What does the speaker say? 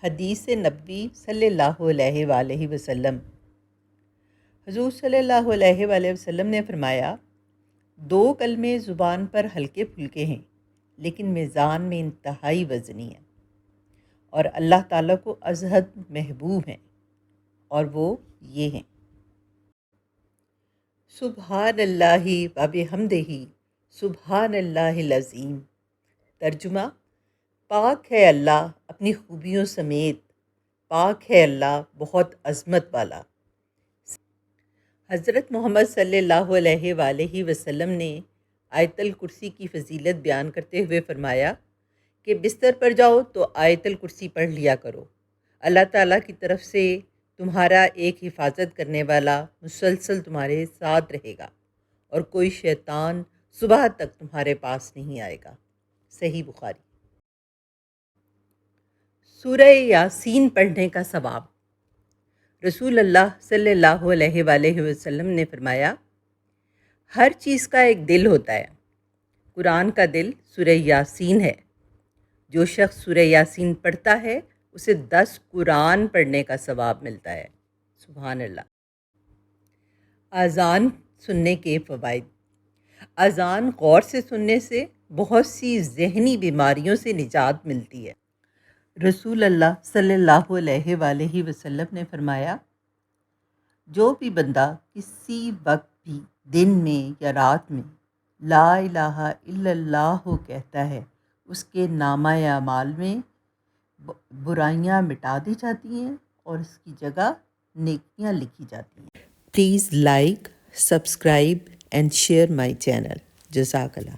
حدیث نبوی صلی اللہ علیہ وآلہ وسلم۔ حضور صلی اللہ علیہ وآلہ وسلم نے فرمایا، دو کلمے زبان پر ہلکے پھلکے ہیں لیکن میزان میں انتہائی وزنی ہیں اور اللہ تعالیٰ کو ازحد محبوب ہیں، اور وہ یہ ہیں: سبحان اللہ و بحمدہ سبحان اللہ العظیم۔ ترجمہ: پاک ہے اللہ اپنی خوبیوں سمیت، پاک ہے اللہ بہت عظمت والا۔ حضرت محمد صلی اللہ علیہ وآلہ وسلم نے آیت الکرسی کی فضیلت بیان کرتے ہوئے فرمایا کہ بستر پر جاؤ تو آیت الکرسی پڑھ لیا کرو، اللہ تعالیٰ کی طرف سے تمہارا ایک حفاظت کرنے والا مسلسل تمہارے ساتھ رہے گا اور کوئی شیطان صبح تک تمہارے پاس نہیں آئے گا۔ صحیح بخاری۔ سورہ یاسین پڑھنے کا ثواب۔ رسول اللہ صلی اللہ علیہ وآلہ وسلم نے فرمایا، ہر چیز کا ایک دل ہوتا ہے، قرآن کا دل سورہ یاسین ہے۔ جو شخص سورہ یاسین پڑھتا ہے اسے 10 قرآن پڑھنے کا ثواب ملتا ہے۔ سبحان اللہ۔ اذان سننے کے فوائد۔ اذان غور سے سننے سے بہت سی ذہنی بیماریوں سے نجات ملتی ہے۔ رسول اللہ صلی اللہ علیہ وآلہ وسلم نے فرمایا، جو بھی بندہ کسی وقت بھی دن میں یا رات میں لا الہ الا اللہ کہتا ہے، اس کے نامہ اعمال میں برائیاں مٹا دی جاتی ہیں اور اس کی جگہ نیکیاں لکھی جاتی ہیں۔ Please like, subscribe and share my channel. جزاک اللہ۔